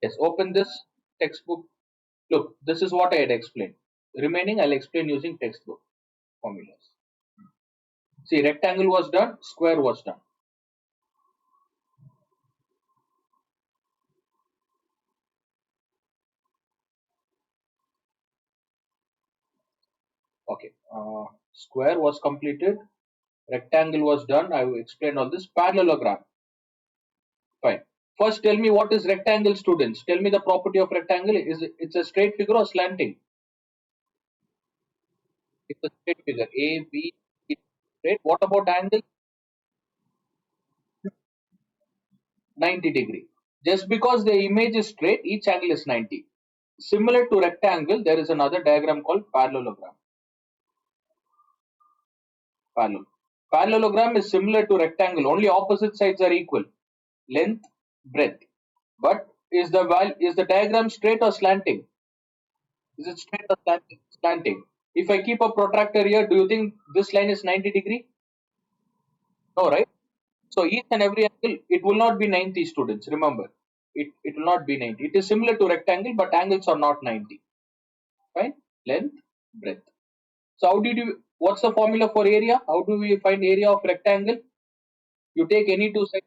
Yes, open this textbook. Look, this is what I had explained. Remaining, I'll explain using textbook formulas. See, rectangle was done, square was done. Okay, square was completed, rectangle was done. I will explain all this. Parallelogram. Fine. First, tell me what is rectangle, students. Tell me the property of rectangle. It's a straight figure or slanting? It's a straight figure. A, B, C, straight. What about angle? 90 degree. Just because the image is straight, each angle is 90. Similar to rectangle, there is another diagram called parallelogram. Parallel. Parallelogram is similar to rectangle, only opposite sides are equal. Length, breadth. But is the diagram straight or slanting? Is it straight or slanting? Slanting. If I keep a protractor here, do you think this line is 90 degree? No, right? So each and every angle, it will not be 90, students. Remember, it will not be 90. It is similar to rectangle, but angles are not 90. Fine? Length, breadth. So how did you? What's the formula for area? How do we find area of rectangle? You take any two sides.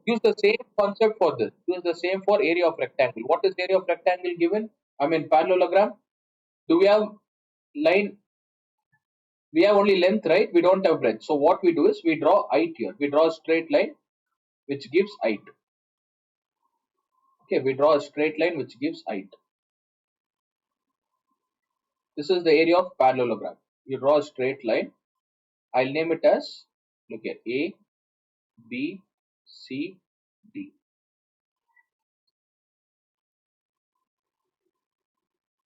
Use the same concept for this. Use the same for area of rectangle. What is area of rectangle given? I mean parallelogram. Do we have line? We have only length, right? We don't have breadth. So what we do is we draw height here. We draw a straight line which gives height. Okay, we draw a straight line which gives height. This is the area of parallelogram. You draw a straight line. I'll name it as, look at A, B, C, D.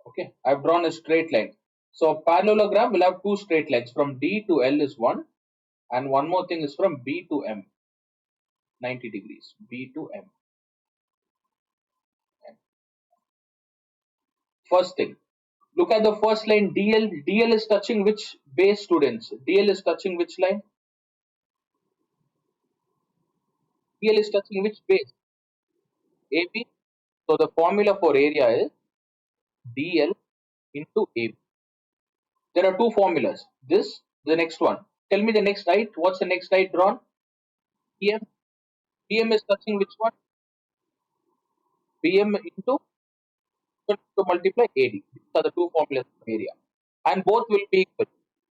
Okay, I've drawn a straight line. So parallelogram will have two straight lines. From D to L is one, and one more thing is from B to M, 90 degrees. B to M. First thing, look at the first line DL. DL is touching which base, students? DL is touching which line? DL is touching which base? AB. So the formula for area is DL into AB. There are two formulas. This, the next one. Tell me the next height. What's the next height drawn? BM. BM is touching which one? BM into to multiply AD. These are the two formulas for area. And both will be equal.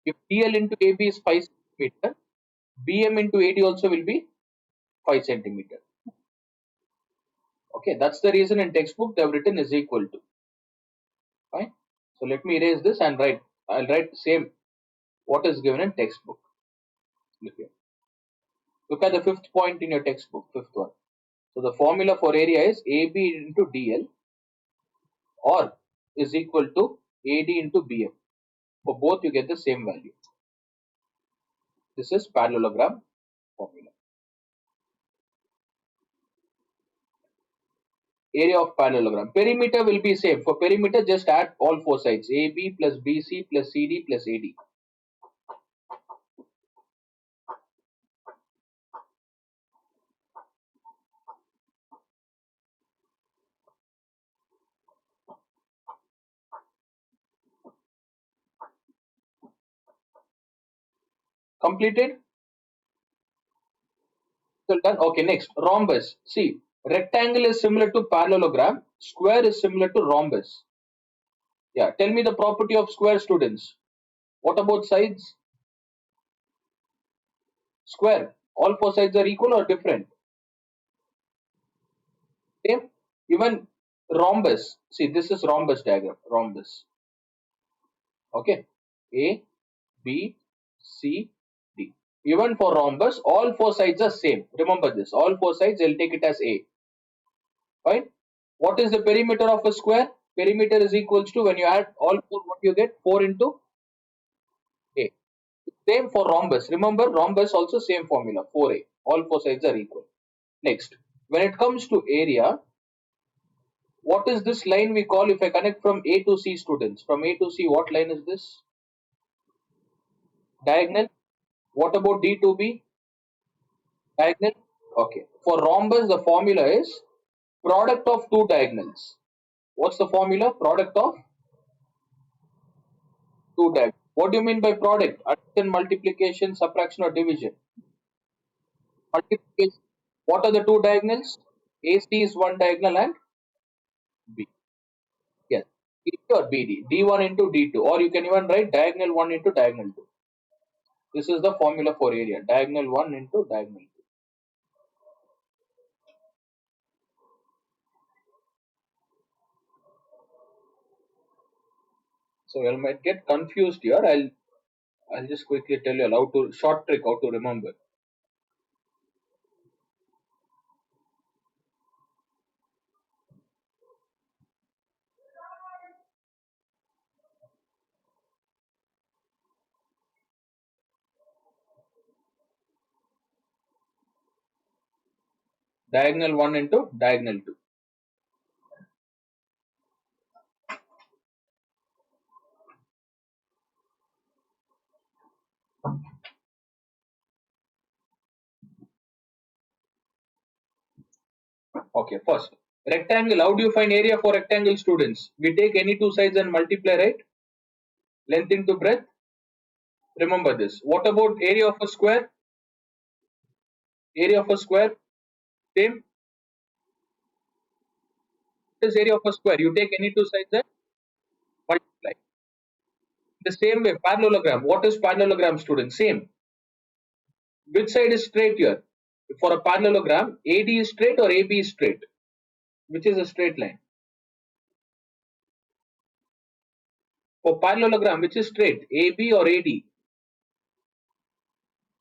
If DL into AB is 5 centimeter, BM into AD also will be 5 centimeter. Okay, that's the reason in textbook they have written is equal to. Fine. So let me erase this and write. I'll write same what is given in textbook. Look here. Look at the fifth point in your textbook, fifth one. So the formula for area is AB into DL or is equal to AD into BM. For both you get the same value. This is parallelogram formula. Area of parallelogram. Perimeter will be same. For perimeter, just add all four sides. AB plus BC plus CD plus AD. Completed? Well done. Okay, next. Rhombus. See, rectangle is similar to parallelogram. Square is similar to rhombus. Yeah, tell me the property of square, students. What about sides? Square. All four sides are equal or different? Same. Even rhombus. See, this is rhombus diagram. Rhombus. Okay. A, B, C, D. Even for rhombus, all four sides are same. Remember this. All four sides, I'll take it as A. Fine. What is the perimeter of a square? Perimeter is equals to, when you add all four, what you get? 4 into A. Same for rhombus. Remember, rhombus also same formula, 4A. All four sides are equal. Next, when it comes to area, what is this line we call, if I connect from A to C, students? From A to C, what line is this? Diagonal. What about D to B? Diagonal. Okay. For rhombus, the formula is product of two diagonals. What's the formula? Product of two diagonals. What do you mean by product? Addition, multiplication, subtraction, or division? Multiplication. What are the two diagonals? AC is one diagonal and B. Yes. CD or BD. D1 into D2. Or you can even write diagonal 1 into diagonal 2. This is the formula for area. Diagonal 1 into diagonal 2. So you might get confused here. I'll just quickly tell you how to short trick how to remember. Diagonal 1 into diagonal 2. Okay, first rectangle. How do you find area for rectangle, students? We take any two sides and multiply, right? Length into breadth. Remember this. What about area of a square? Area of a square. Same. What is area of a square? You take any two sides and multiply. The same way, parallelogram. What is parallelogram, students? Same. Which side is straight here? For a parallelogram, AD is straight or AB is straight? Which is a straight line? For parallelogram, which is straight? AB or AD?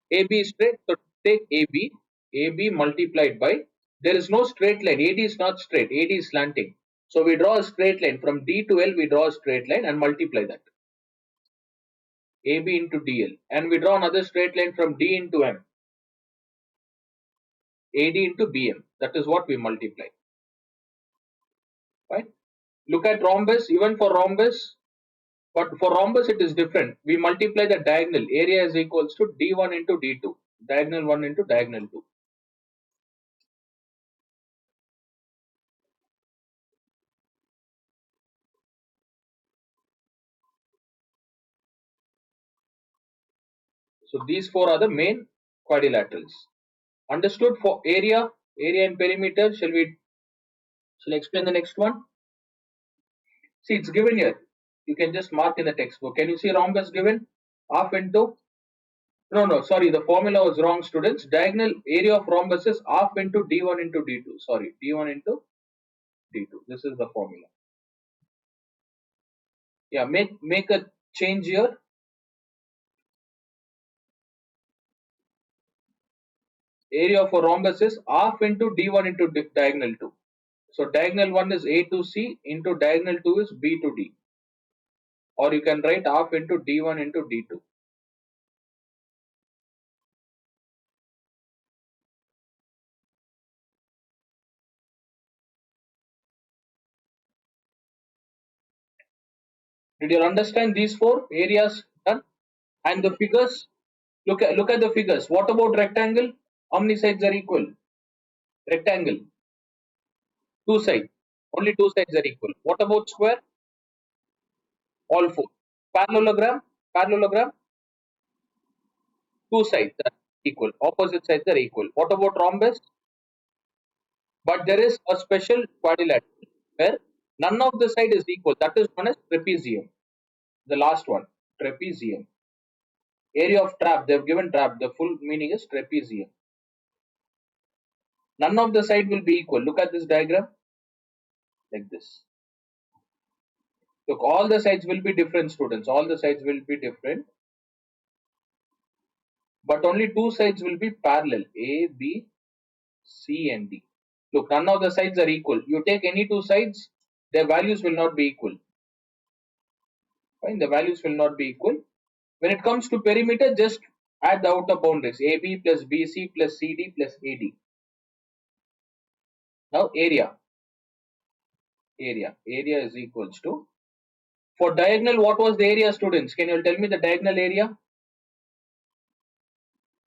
AB is straight, so take AB. AB multiplied by, there is no straight line. AD is not straight, AD is slanting. So we draw a straight line. From D to L, we draw a straight line and multiply that. AB into DL. And we draw another straight line from D into M. AD into BM. That is what we multiply. Right? Look at rhombus. Even for rhombus, but for rhombus it is different. We multiply the diagonal. Area is equals to D1 into D2. Diagonal 1 into diagonal 2. So these four are the main quadrilaterals. Understood? For area, area and perimeter. Shall I explain the next one? See, it's given here. You can just mark in the textbook. Can you see rhombus given? Half into, no, sorry, the formula was wrong, students. Diagonal area of rhombus is half into D1 into D2. Sorry, D1 into D2. This is the formula. Yeah, make a change here. Area of a rhombus is half into D1 into diagonal 2. So diagonal 1 is A to C into diagonal 2 is B to D. Or you can write half into D1 into D2. Did you understand these four areas done? And the figures, look at the figures. What about rectangle? How many sides are equal? Rectangle, two sides. Only two sides are equal. What about square? All four. Parallelogram, parallelogram, two sides are equal. Opposite sides are equal. What about rhombus? But there is a special quadrilateral where none of the side is equal. That is known as trapezium. The last one, trapezium. Area of trap. They have given trap. The full meaning is trapezium. None of the side will be equal. Look at this diagram like this. Look, all the sides will be different, students. All the sides will be different. But only two sides will be parallel. A, B, C and D. Look, none of the sides are equal. You take any two sides, their values will not be equal. Fine, the values will not be equal. When it comes to perimeter, just add the outer boundaries. AB plus BC plus CD plus AD. Now area. Area is equals to, for diagonal, what was the area, students? Can you tell me the diagonal area?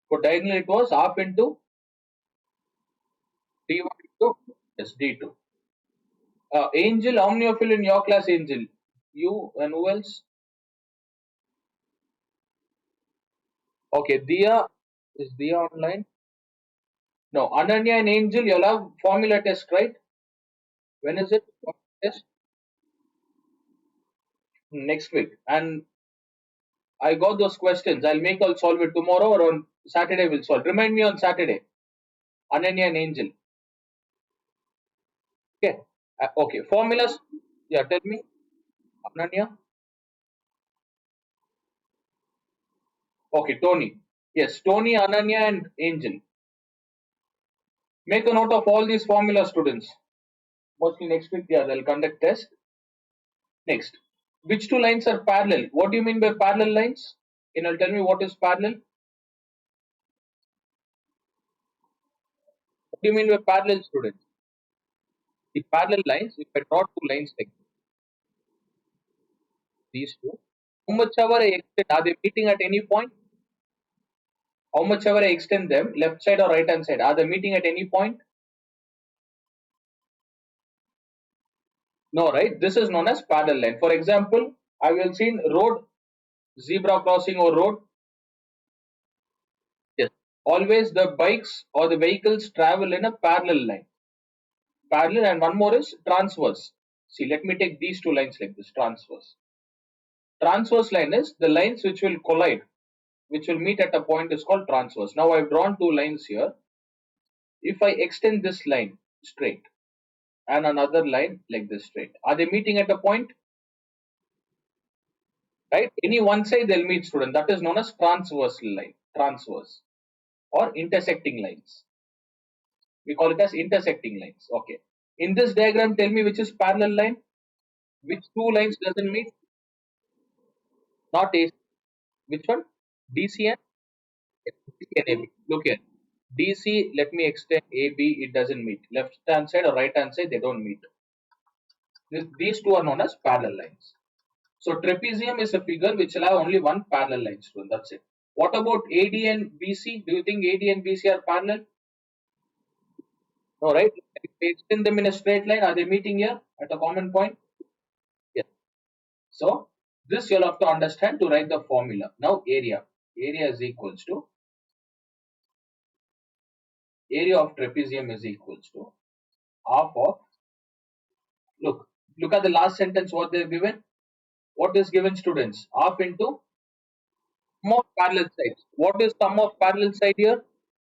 For diagonal, it was half into D1 into, yes, D2. Angel, how many of you in your class, Angel? You and who else? Okay, Dia, is Dia online? No, Ananya and Angel, you'll have formula test, right? When is it? Test next week. And I got those questions. I'll solve it tomorrow or on Saturday. We'll solve. Remind me on Saturday. Ananya and Angel. Okay. Okay. Formulas. Yeah. Tell me, Ananya. Okay. Tony. Yes. Tony, Ananya, and Angel. Make a note of all these formula, students. Mostly next week. Yeah, they'll conduct test. Next. Which two lines are parallel? What do you mean by parallel lines? Can you tell me what is parallel? What do you mean by parallel, students? The parallel lines, if I draw two lines like these two, how much ever I extend, are they meeting at any point? How much ever I extend them, left side or right hand side, are they meeting at any point? No, right? This is known as parallel line. For example, I will see road, zebra crossing or road. Yes. Always the bikes or the vehicles travel in a parallel line. Parallel, and one more is transverse. See, let me take these two lines like this, transverse. Transverse line is the lines which will collide, which will meet at a point is called transverse. Now I've drawn two lines here. If I extend this line straight and another line like this straight, are they meeting at a point? Right? Any one side they'll meet, student. That is known as transverse line, transverse or intersecting lines. We call it as intersecting lines. Okay. In this diagram, tell me which is parallel line. Which two lines doesn't meet? Not A. Which one? DC and AB. Look here. DC, let me extend AB, it doesn't meet. Left hand side or right hand side, they don't meet. These two are known as parallel lines. So trapezium is a figure which will have only one parallel line, student. That's it. What about AD and BC? Do you think AD and BC are parallel? No, right? If we extend them in a straight line, are they meeting here at a common point? Yes. So this you'll have to understand to write the formula. Now area. Area is equals to area of trapezium is equals to half of, look at the last sentence what they've given. What is given, students? Half into sum of parallel sides. What is sum of parallel side here?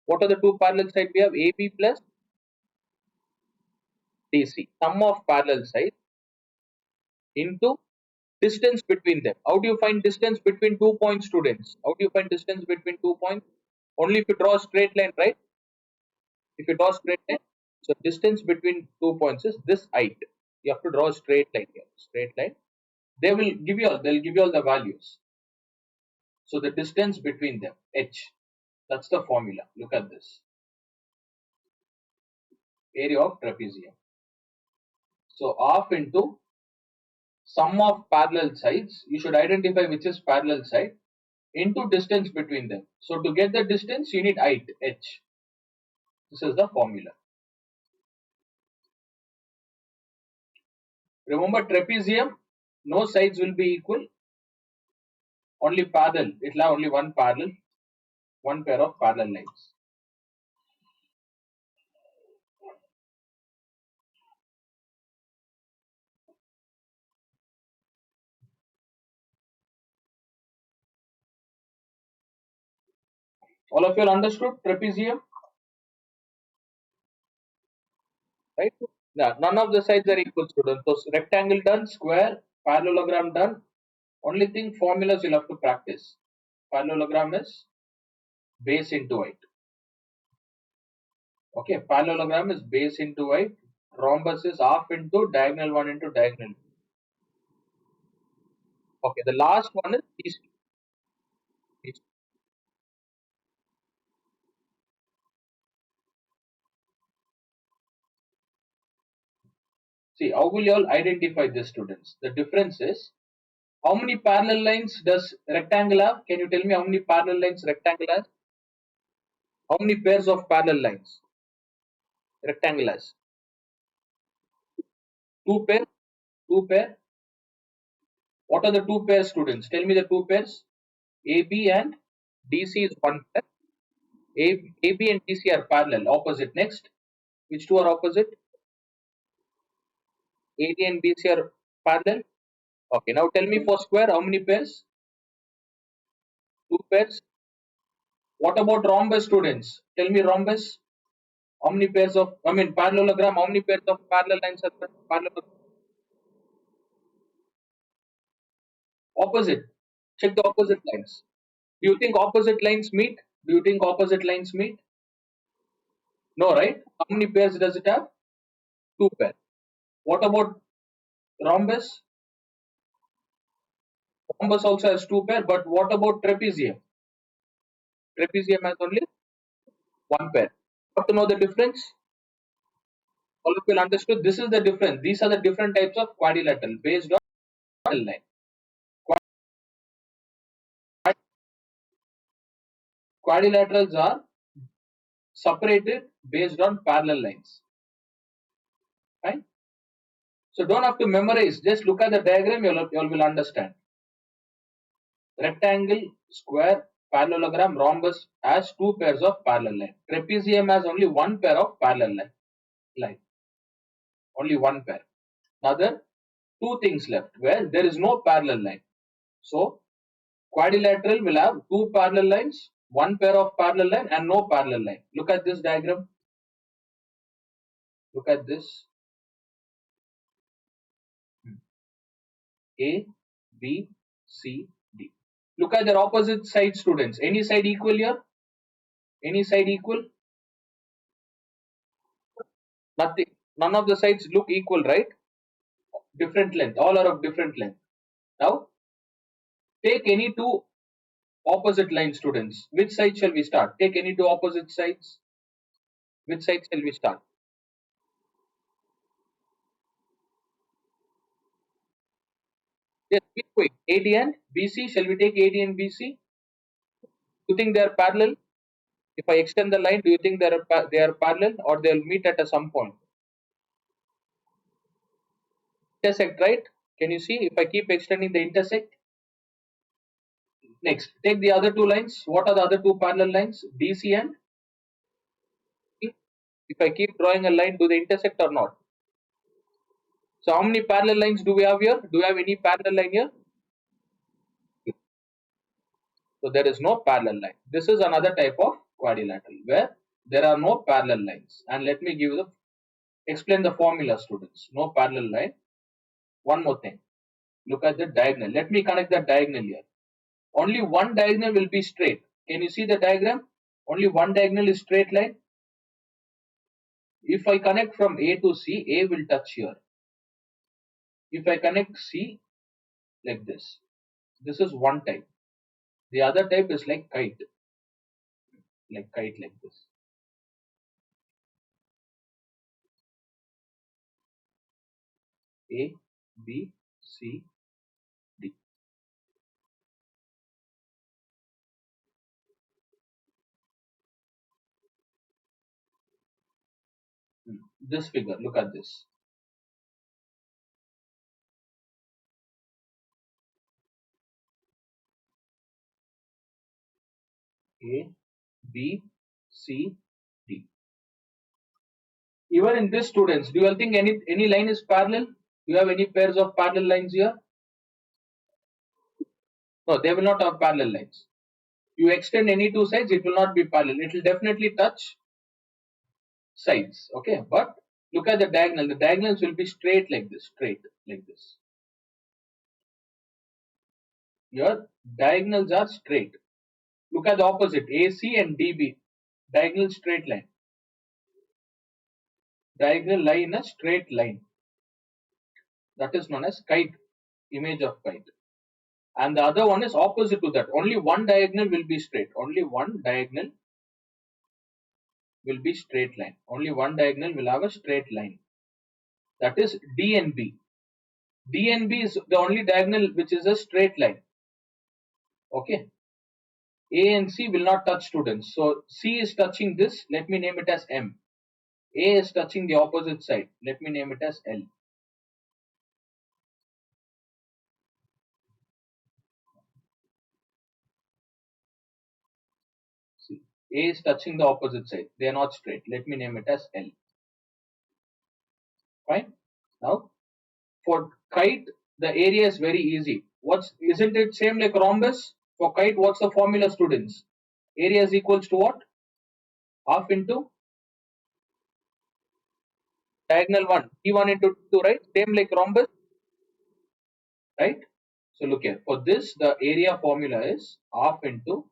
What are the two parallel sides we have? AB plus DC. Sum of parallel sides into distance between them. How do you find distance between 2 points, students? How do you find distance between 2 points? Only if you draw a straight line, right? If you draw a straight line, so distance between 2 points is this height. You have to draw a straight line here. Straight line. They'll give you all the values. So the distance between them, h. That's the formula. Look at this. Area of trapezium. So half into sum of parallel sides. You should identify which is parallel side into distance between them. So to get the distance, you need height, h. This is the formula. Remember trapezium, no sides will be equal, only parallel. It will have only one parallel, one pair of parallel lines. All of you understood trapezium, right? Yeah, none of the sides are equal, students. So rectangle done, square, parallelogram done. Only thing formulas you'll have to practice. Parallelogram is base into height. Okay, parallelogram is base into height. Rhombus is half into diagonal 1 into diagonal. Okay, the last one is these two. These two. See, how will you all identify this, students? The difference is how many parallel lines does rectangle have? Can you tell me how many parallel lines rectangle has? How many pairs of parallel lines? Rectangle has two pair, two pair. What are the two pairs, students? Tell me the two pairs. AB and DC is one pair. AB and DC are parallel, opposite. Next, which two are opposite? AD and BC are parallel. Okay, now tell me for square, how many pairs? Two pairs. What about rhombus, students? Tell me rhombus. How many pairs of, parallelogram, how many pairs of parallel lines are there? Parallel, opposite. Check the opposite lines. Do you think opposite lines meet? Do you think opposite lines meet? No, right? How many pairs does it have? Two pairs. What about rhombus? Rhombus also has two pairs, but what about trapezium? Trapezium has only one pair. Want to know the difference? All of you will understood. This is the difference. These are the different types of quadrilateral based on parallel line. Quadrilaterals are separated based on parallel lines. Right? So don't have to memorize. Just look at the diagram. You will understand. Rectangle, square, parallelogram, rhombus has two pairs of parallel line. Trapezium has only one pair of parallel line. Only one pair. Now there are two things left where there is no parallel line. So quadrilateral will have two parallel lines, one pair of parallel line and no parallel line. Look at this diagram. Look at this. A, B, C, D. Look at their opposite side, students. Any side equal here? Any side equal? Nothing. None of the sides look equal, right? Different length. All are of different length. Now, take any two opposite lines, students. Which side shall we start? Take any two opposite sides. Which side shall we start? Yes, be quick. AD and BC. Shall we take AD and BC? Do you think they are parallel? If I extend the line, do you think they are parallel or they will meet at some point? Intersect, right? Can you see if I keep extending the intersect? Next, take the other two lines. What are the other two parallel lines? DC and E. If I keep drawing a line, do they intersect or not? So how many parallel lines do we have here? Do we have any parallel line here? So there is no parallel line. This is another type of quadrilateral where there are no parallel lines. And let me give you explain the formula, students. No parallel line. One more thing. Look at the diagonal. Let me connect the diagonal here. Only one diagonal will be straight. Can you see the diagram? Only one diagonal is straight line. If I connect from A to C, A will touch here. If I connect C like this is one type. The other type is like kite like this. A, B, C, D. This figure, look at this. A, B, C, D. Even in this, students, do you think any line is parallel? Do you have any pairs of parallel lines here? No, they will not have parallel lines. You extend any two sides, it will not be parallel. It will definitely touch sides. Okay, but look at the diagonal. The diagonals will be straight like this, straight like this. Your diagonals are straight. Look at the opposite, AC and DB. Diagonal straight line. Diagonal lie in a straight line. That is known as kite, image of kite. And the other one is opposite to that. Only one diagonal will be straight. Only one diagonal will be straight line. Only one diagonal will have a straight line. That is D and B. D and B is the only diagonal which is a straight line. Okay. A and C will not touch, students. So C is touching this. Let me name it as M. A is touching the opposite side. Let me name it as L. See, A is touching the opposite side. They are not straight. Let me name it as L. Fine. Now, for kite, the area is very easy. Isn't it same like rhombus? For kite, what's the formula, students? Area is equals to what? Half into diagonal 1. D1 into 2, right? Same like rhombus, right? So look here. For this, the area formula is half into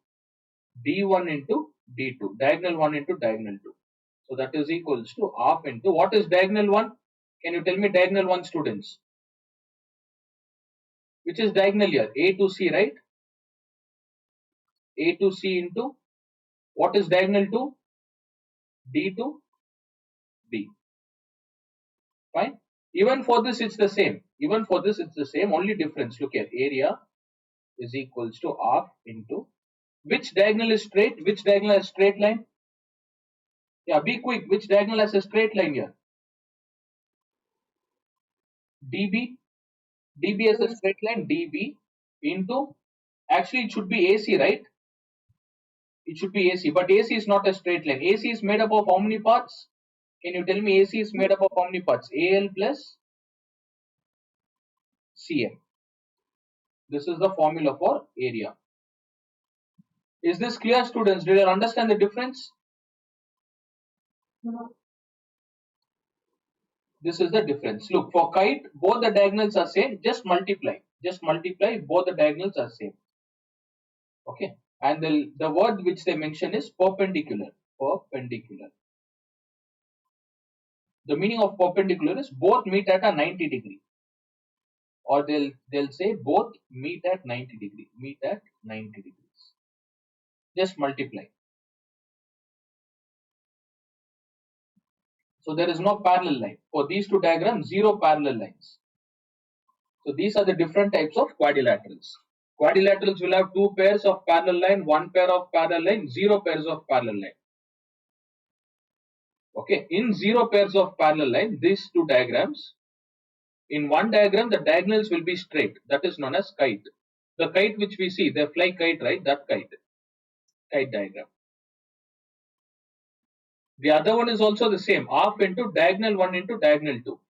D1 into D2. Diagonal 1 into diagonal 2. So that is equals to half into, what is diagonal 1? Can you tell me diagonal 1, students? Which is diagonal here? A to C, right? A to C into, what is diagonal 2? D to B. Fine. Even for this, it's the same. Even for this, it's the same. Only difference. Look here. Area is equals to half into, which diagonal is straight? Which diagonal has straight line? Yeah, be quick. Which diagonal has a straight line here? DB. DB has a straight line. DB into, actually it should be AC, right? It should be AC, but AC is not a straight line. AC is made up of how many parts? Can you tell me AC is made up of how many parts? AL plus CM. This is the formula for area. Is this clear, students? Do you understand the difference? This is the difference. Look, for kite, both the diagonals are same. Just multiply. Just multiply. Both the diagonals are same. Okay. And the word which they mention is perpendicular. Perpendicular. The meaning of perpendicular is both meet at a 90 degree. Or they'll say both meet at 90 degree. Meet at 90 degrees. Just multiply. So there is no parallel line. For these two diagrams, zero parallel lines. So these are the different types of quadrilaterals. Quadrilaterals will have two pairs of parallel line, one pair of parallel line, zero pairs of parallel line. Okay, in zero pairs of parallel line, these two diagrams, in one diagram, the diagonals will be straight. That is known as kite. The kite which we see, the fly kite, right? That kite diagram. The other one is also the same, half into diagonal 1 into diagonal 2.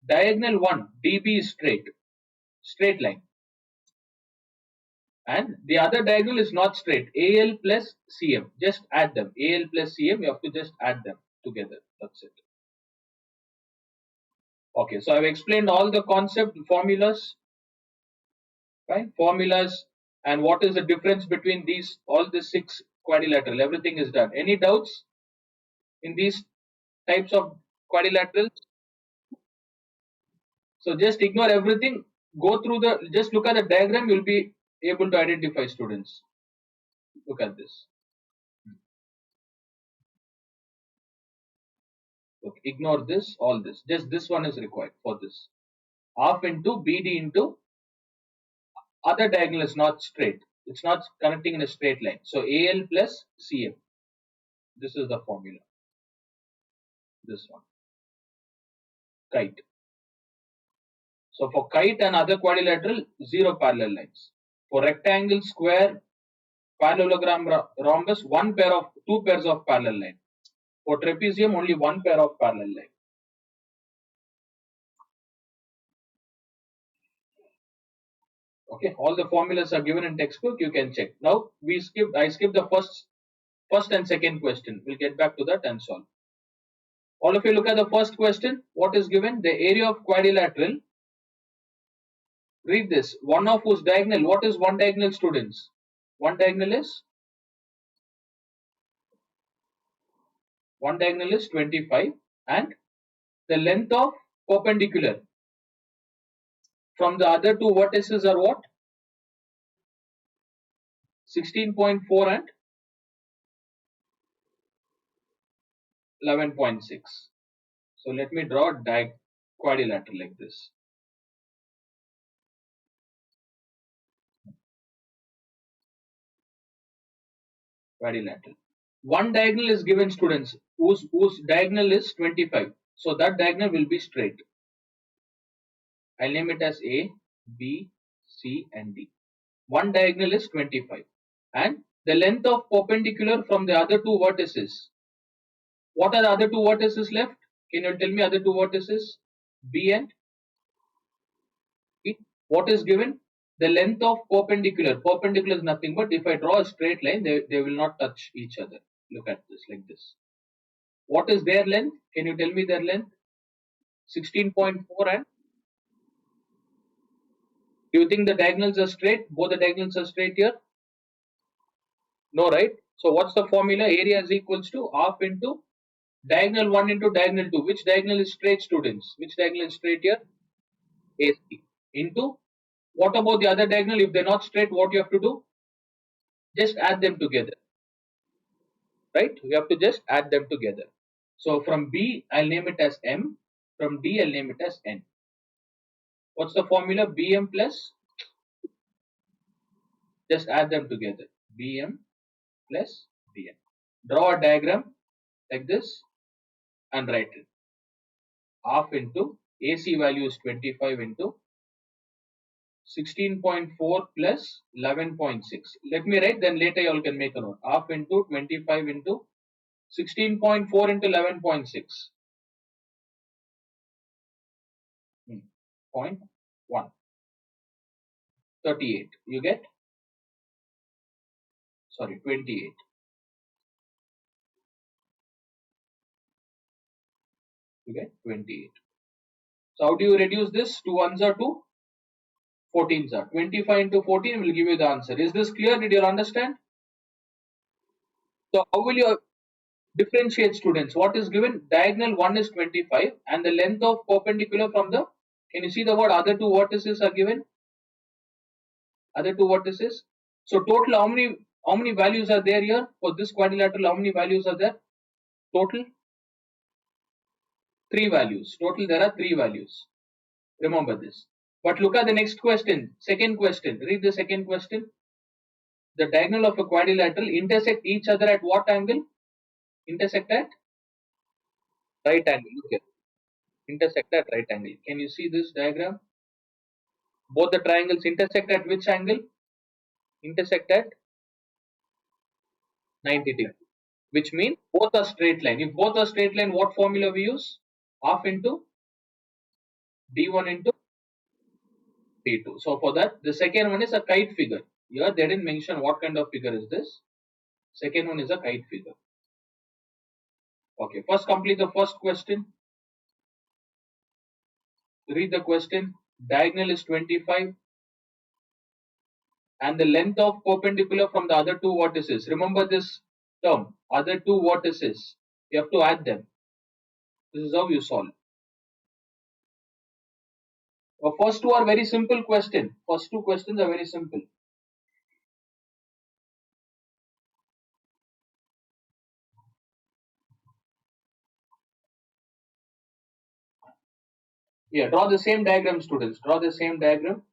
Diagonal 1, DB is straight line. And the other diagonal is not straight, AL plus CM. Just add them. AL plus CM, you have to just add them together. That's it. Okay, so I've explained all the concept formulas, right? Formulas and what is the difference between these, all the 6 quadrilateral. Everything is done. Any doubts in these types of quadrilaterals? So just ignore everything. Go through just look at the diagram. You'll be able to identify, students. Look at this. Look, ignore this, all this. Just this one is required for this. Half into BD into other diagonal is not straight. It's not connecting in a straight line. So AL plus CM. This is the formula. This one. Kite. So for kite and other quadrilateral, zero parallel lines. For rectangle, square, parallelogram, rhombus, two pairs of parallel line. For trapezium, only one pair of parallel line. Okay, all the formulas are given in textbook. You can check. Now I skipped the first and second question. We'll get back to that and solve. All of you look at the first question. What is given? The area of quadrilateral. Read this. One of whose diagonal. What is one diagonal, students? One diagonal is 25, and the length of perpendicular from the other two vertices are what? 16.4 and 11.6. So let me draw a quadrilateral like this. Quadrilateral. One diagonal is given, students. whose diagonal is 25. So that diagonal will be straight. I'll name it as A, B, C and D. One diagonal is 25. And the length of perpendicular from the other two vertices. What are the other two vertices left? Can you tell me other two vertices? B and B. What is given? The length of perpendicular. Perpendicular is nothing but if I draw a straight line, they will not touch each other. Look at this like this. What is their length? Can you tell me their length? 16.4 and do you think the diagonals are straight? Both the diagonals are straight here? No, right? So what's the formula? Area is equals to half into diagonal 1 into diagonal 2. Which diagonal is straight, students? Which diagonal is straight here? AC. Into what about the other diagonal? If they're not straight, what you have to do? Just add them together. Right? We have to just add them together. So from B, I'll name it as M. From D, I'll name it as N. What's the formula? BM plus, just add them together. BM plus BN. Draw a diagram like this and write it. Half into AC value is 25 into 16.4 plus 11.6. Let me write, then later you all can make a note. Half into 25 into 16.4 into 11.6. 0.1. 38. You get? Sorry, 28. You get 28. So how do you reduce this? 2 ones are 2, 14s are. 25 into 14 will give you the answer. Is this clear? Did you understand? So how will you differentiate, students? What is given? Diagonal 1 is 25 and the length of perpendicular from the, can you see the word other two vertices are given? Other two vertices. So total how many values are there here for this quadrilateral? How many values are there? Total 3 values. Total there are 3 values. Remember this. But look at the next question. Second question. Read the second question. The diagonal of a quadrilateral intersect each other at what angle? Intersect at right angle. Look here. Intersect at right angle. Can you see this diagram? Both the triangles intersect at which angle? Intersect at 90 degree. Which means both are straight line. If both are straight line, what formula we use? Half into D1 into D2. So for that, the second one is a kite figure. Here they didn't mention what kind of figure is this. Second one is a kite figure. Okay, first complete the first question. Read the question. Diagonal is 25 and the length of perpendicular from the other two vertices. Remember this term, other two vertices. You have to add them. This is how you solve. First two are very simple question. First two questions are very simple. Yeah, draw the same diagram, students. Draw the same diagram.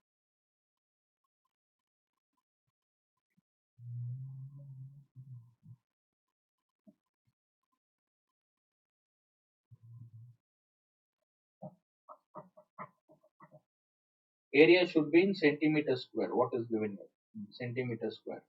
Area should be in centimeter square. What is given here? Centimeter square.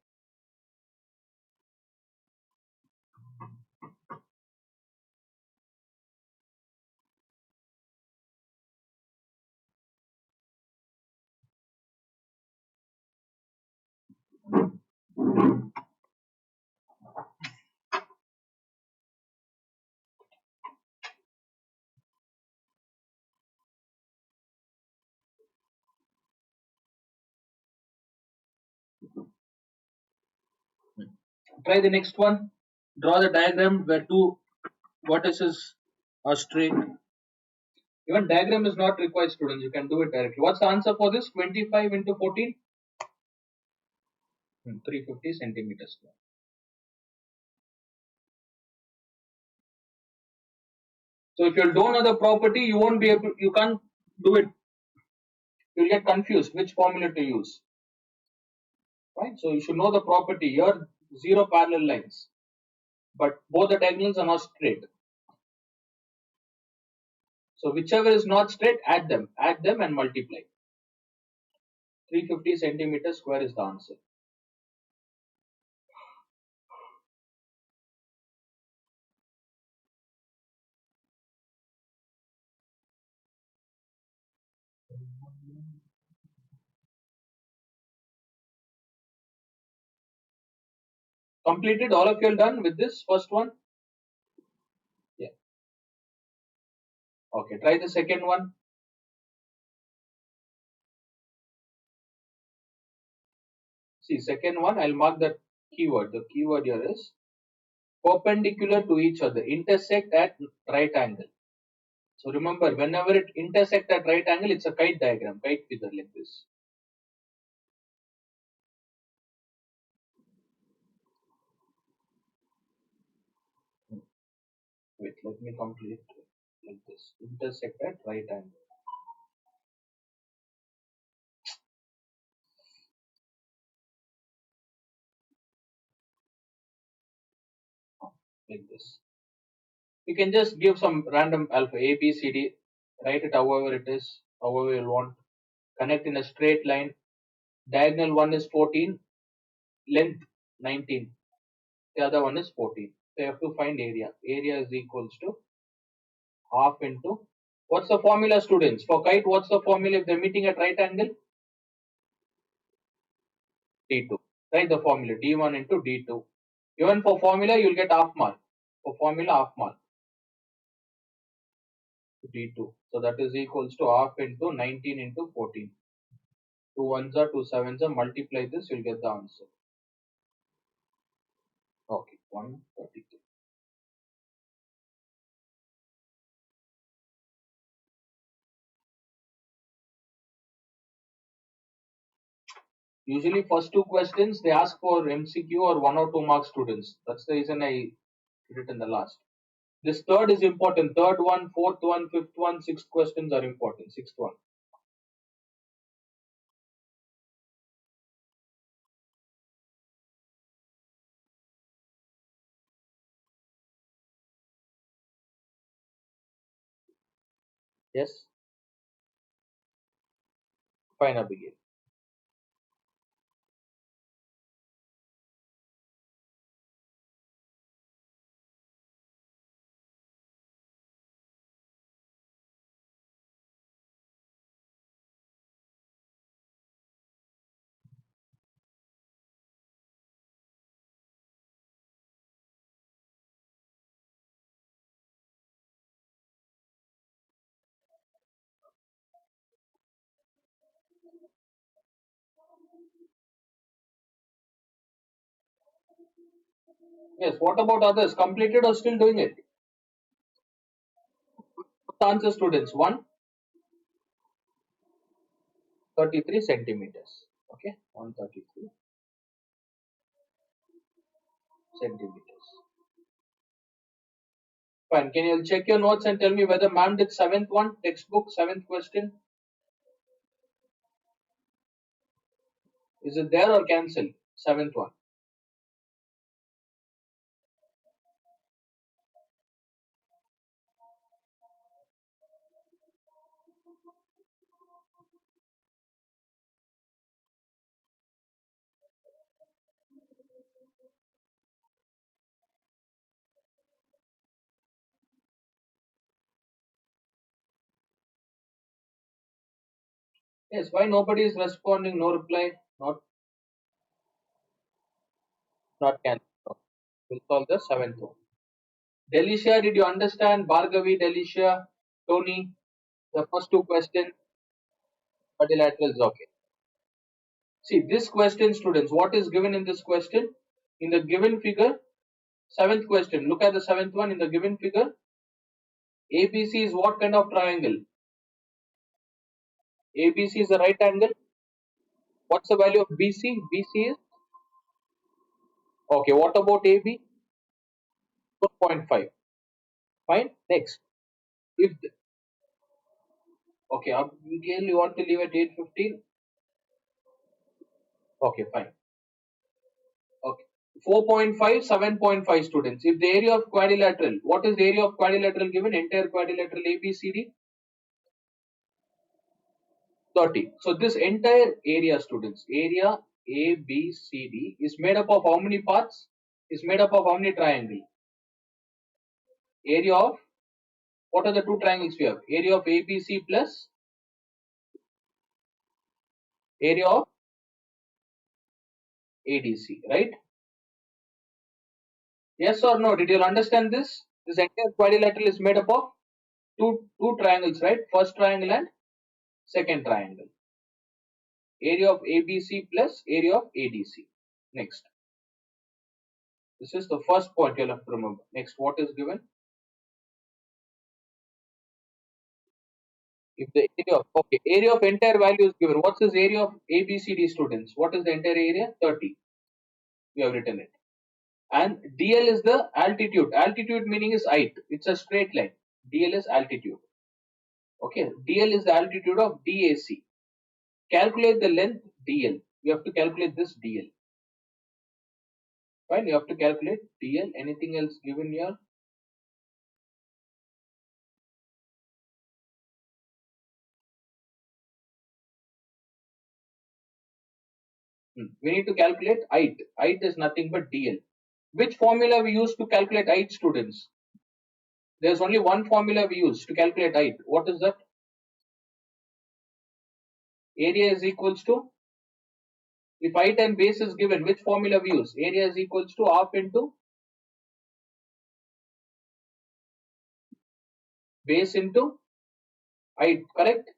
Try the next one. Draw the diagram where two vertices are straight. Even diagram is not required, students. You can do it directly. What's the answer for this? 25 into 14? 350 centimeters square. So if you don't know the property, you won't be able, you can't do it. You'll get confused which formula to use. Right? So you should know the property here. Zero parallel lines. but both the diagonals are not straight. So whichever is not straight, add them and multiply. 350 centimeters square is the answer. Completed? All of you are done with this first one? Yeah. Okay, try the second one. See, second one, I'll mark the keyword. The keyword here is perpendicular to each other, intersect at right angle. So remember, whenever it intersect at right angle, it's a kite diagram, kite figure like this. Wait, let me complete like this. Intersect at right angle. Like this. You can just give some random alpha A, B, C, D, write it however it is, however you want. Connect in a straight line. Diagonal one is 14, length 19. The other one is 14. So you have to find area. Area is equals to half into. What's the formula, students? For kite, what's the formula if they're meeting at right angle? D2. Write the formula D1 into D2. Even for formula, you'll get half mark. For formula, half mark. D2. So that is equals to half into 19 into 14. 2 ones are 2 sevens are, multiply this, you'll get the answer. Okay, 133. Usually first two questions they ask for MCQ or 1 or 2 mark students. That's the reason I did it in the last. This third is important. Third one, fourth one, fifth one, sixth questions are important. Sixth one. Yes. Fine, Abigail. Yes. What about others? Completed or still doing it? The answer, students. 133 centimeters. Okay. 133 centimeters. Fine. Can you check your notes and tell me whether ma'am did seventh one, textbook, seventh question? Is it there or cancelled? Seventh one. Yes. Why nobody is responding? No reply. Not cancelled. We'll solve the seventh one. Delicia, did you understand? Bhargavi, Delicia, Tony, the first two questions, quadrilaterals, okay. See, this question, students, what is given in this question? In the given figure, seventh question, look at the seventh one. In the given figure, ABC is what kind of triangle? ABC is a right angle. What's the value of BC? BC is, okay, what about AB? 4.5. Fine. Next, if, okay, Abigail, you want to leave at 8:15? Okay, fine. Okay. 4.5, 7.5 students. If the area of quadrilateral, what is the area of quadrilateral given? Entire quadrilateral ABCD 30. So this entire area, students, area ABCD is made up of how many parts? Is made up of how many triangle? Area of, what are the two triangles we have? Area of ABC plus area of ADC, right? Yes or no? Did you understand this? This entire quadrilateral is made up of two triangles, right? First triangle and second triangle. Area of ABC plus area of ADC. Next. This is the first point you'll have to remember. Next, what is given? If the area of entire value is given, what's this area of ABCD students? What is the entire area? 30. We have written it. And DL is the altitude. Altitude meaning is height. It's a straight line. DL is altitude. Okay. DL is the altitude of DAC. Calculate the length DL. You have to calculate this DL. Fine. You have to calculate DL. Anything else given here? We need to calculate height. Height is nothing but DL. Which formula we use to calculate height, students? There's only one formula we use to calculate height. What is that? Area is equals to, if height and base is given, which formula we use? Area is equals to half into base into height, correct?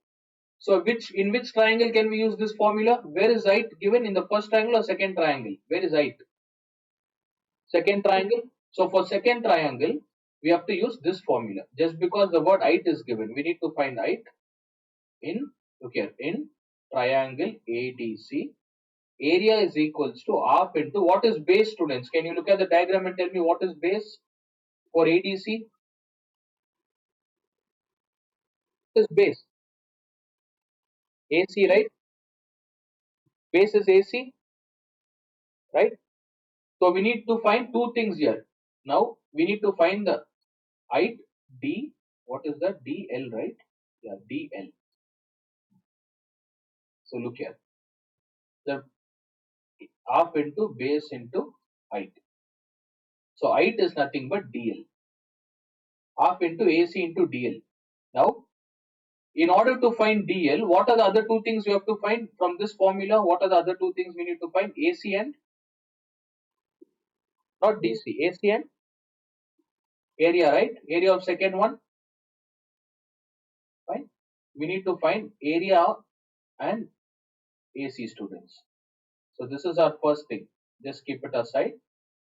So in which triangle can we use this formula? Where is height given, in the first triangle or second triangle? Where is height? Second triangle. So for second triangle, we have to use this formula. Just because the word height is given, we need to find height in, look here, in triangle ADC. Area is equals to half into, what is base, students? Can you look at the diagram and tell me what is base for ADC? What is base? AC, right? Base is AC, right? So we need to find two things here. Now we need to find the height D. What is that? DL, right? Yeah, DL. So look here. The half into base into height. So height is nothing but DL. Half into AC into DL. Now, in order to find DL, what are the other two things we have to find from this formula? What are the other two things we need to find? AC and, not DC, AC and area, right? Area of second one, fine. We need to find area and AC, students. So this is our first thing. Just keep it aside.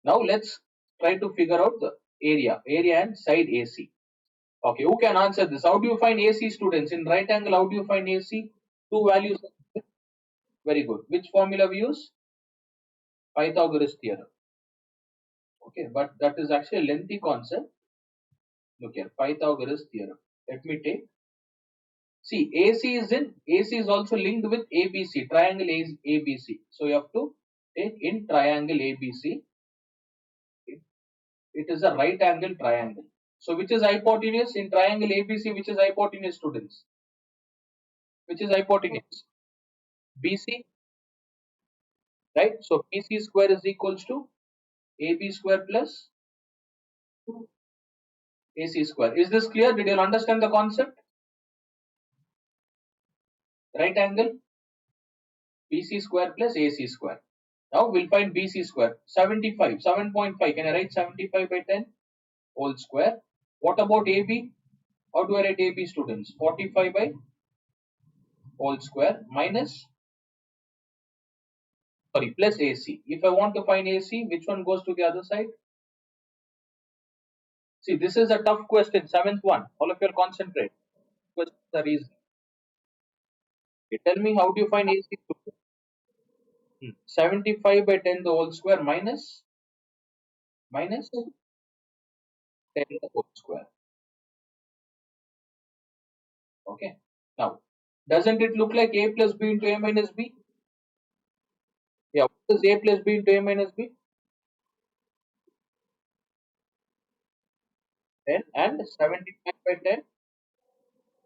Now let's try to figure out the area and side AC. Okay, who can answer this? How do you find AC, students? In right angle, how do you find AC? Two values. Very good. Which formula we use? Pythagoras theorem. Okay, but that is actually a lengthy concept. Look here, Pythagoras theorem. Let me take. See, AC is also linked with ABC, triangle ABC. So you have to take in triangle ABC. It is a right angle triangle. So which is hypotenuse in triangle ABC? Which is hypotenuse, students? Which is hypotenuse? BC, right? So BC square is equals to AB square plus AC square. Is this clear? Did you understand the concept? Right angle BC square plus AC square. Now we'll find BC square. 75, 7.5. Can I write 75 by 10 whole square? What about AB? How do I write AB, students? 45 by whole square minus, sorry, plus AC. If I want to find AC, which one goes to the other side? See, this is a tough question. Seventh one. All of you concentrate. Questions are easy. Okay, tell me, how do you find AC? 75 by 10 the whole square minus 10 the whole square. Okay. Now, doesn't it look like A plus B into A minus B? Yeah. What is A plus B into A minus B? 10 and 75 by 10,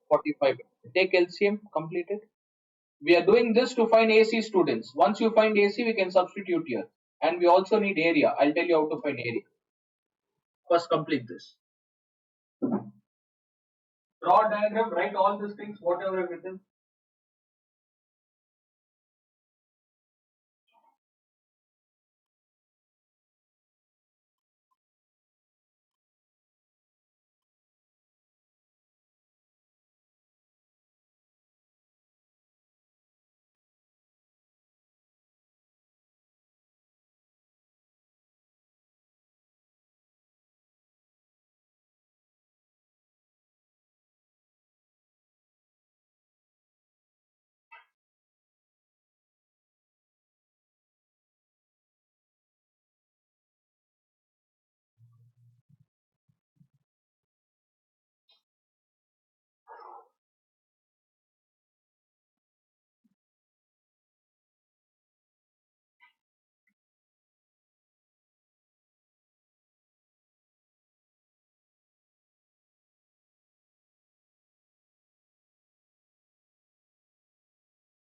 45. Take LCM, completed. We are doing this to find AC students. Once you find AC, we can substitute here. And we also need area. I'll tell you how to find area. First, complete this. Draw a diagram, write all these things, whatever I've written.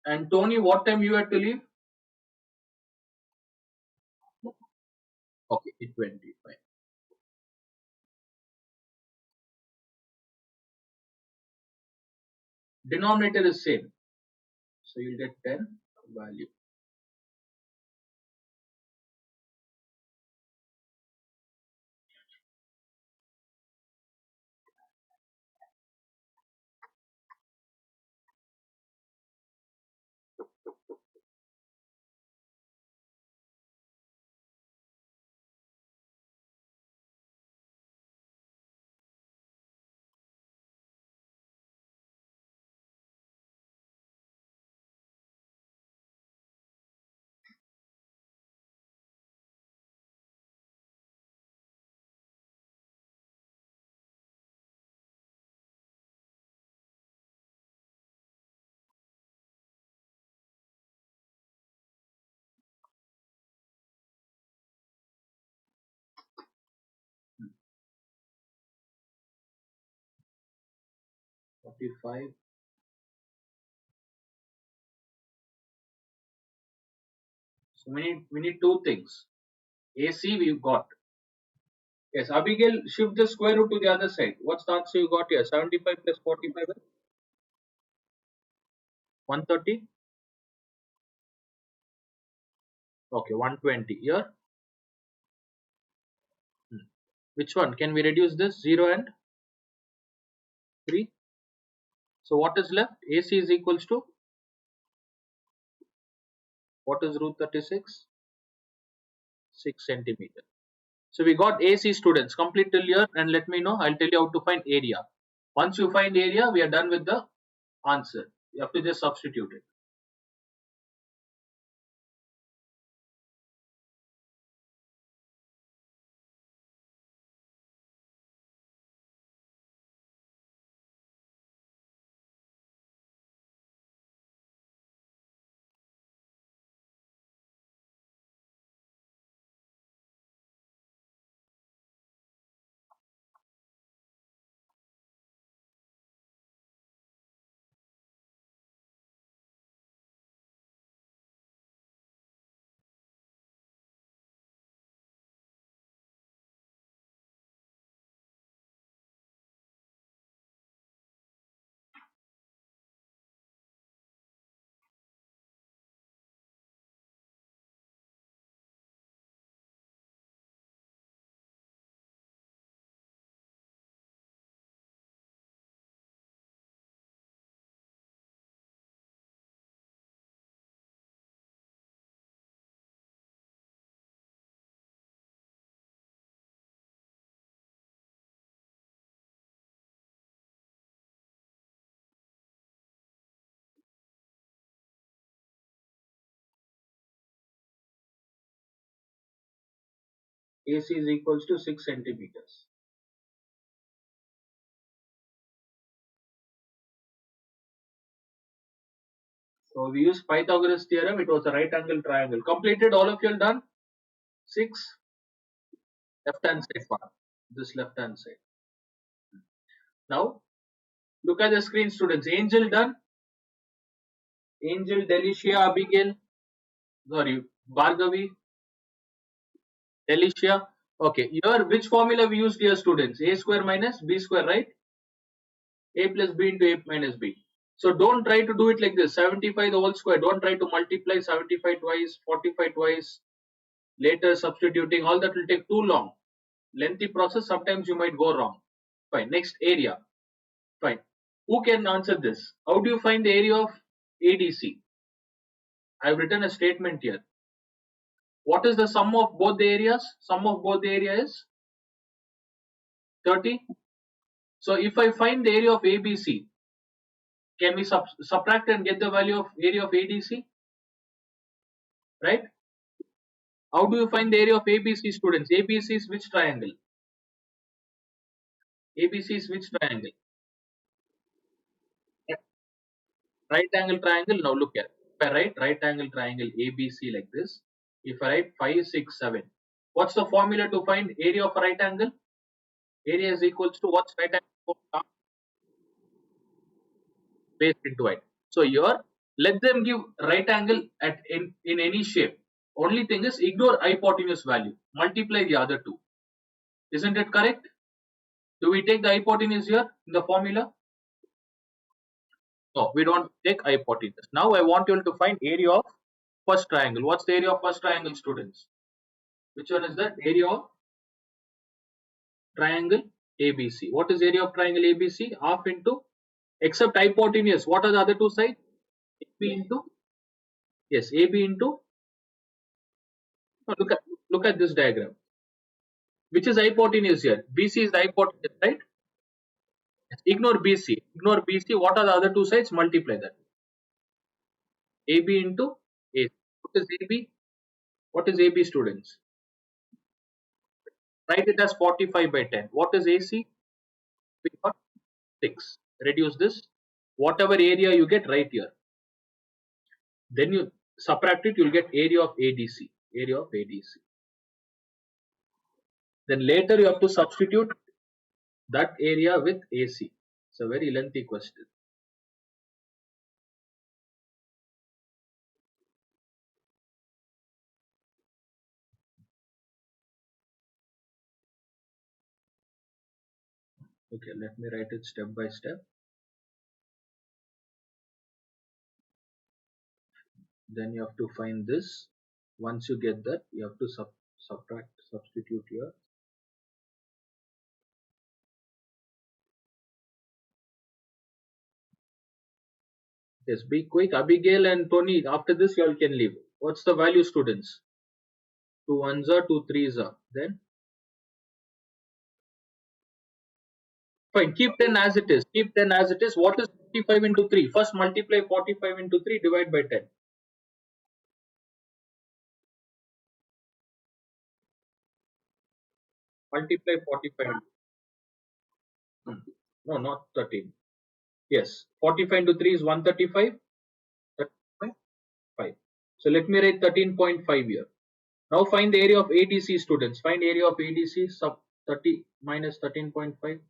And Tony, what time you had to leave? Okay, 8:20. Fine. Denominator is same. So you'll get 10 value. Hmm. 45. So we need two things. AC we've got. Yes, Abigail, shift the square root to the other side. What's the answer you got here? 75 plus 45 is 130. Okay, 120 here. Hmm. Which one? Can we reduce this? 0 and 3. So what is left? AC is equals to what is root 36? 6 centimeter. So we got AC students. Complete till here and let me know. I'll tell you how to find area. Once you find area, we are done with the answer. You have to just substitute it. AC is equals to 6 centimeters. So we use Pythagoras theorem. It was a right angle triangle. Completed. All of you are done. 6 left hand side part. This left hand side. Now look at the screen, students. Angel done. Angel, Delicia, Abigail. Sorry, Bhargavi, Delicia. Okay, here which formula we used here, students? A square minus B square, right? A plus B into A minus B. So don't try to do it like this. 75 the whole square. Don't try to multiply 75 twice, 45 twice. Later substituting. All that will take too long. Lengthy process. Sometimes you might go wrong. Fine. Next, area. Fine. Who can answer this? How do you find the area of ADC? I have written a statement here. What is the sum of both the areas? Sum of both the area is 30. So if I find the area of ABC, can we subtract and get the value of area of ADC? Right? How do you find the area of ABC, students? ABC is which triangle? ABC is which triangle? Right angle triangle. Now look at. If I write right angle triangle ABC like this, if I write 5, 6, 7, what's the formula to find area of a right angle? Area is equals to what's right angle base into it. So here, let them give right angle at in any shape. Only thing is ignore hypotenuse value. Multiply the other two. Isn't it correct? Do we take the hypotenuse here in the formula? No, we don't take hypotenuse. Now I want you all to find area of first triangle. What's the area of first triangle, students? Which one is that? Area of triangle ABC. What is area of triangle ABC? Half into, except hypotenuse. What are the other two sides? AB into, yes, AB into. No, look at this diagram. Which is hypotenuse here? BC is the hypotenuse, right? Ignore BC. Ignore BC. What are the other two sides? Multiply that. AB into AC. What is AB? What is AB, students? Write it as 45 by 10. What is AC? We got 6. Reduce this. Whatever area you get right here. Then you subtract it, you'll get area of ADC. Area of ADC. Then later you have to substitute that area with AC. It's a very lengthy question. Okay, let me write it step by step. Then you have to find this. Once you get that, you have to substitute here. Yes, be quick. Abigail and Tony, after this you all can leave. What's the value, students? 2 ones are, 2 threes are. Then fine, keep 10 as it is. Keep 10 as it is. What is 45 into 3? First multiply 45 into 3, divide by 10. Multiply 45. No, not 13. Yes, 45 into 3 is 135. 13.5. So let me write 13.5 here. Now find the area of ADC, students. Find area of ADC sub 30 minus 13.5.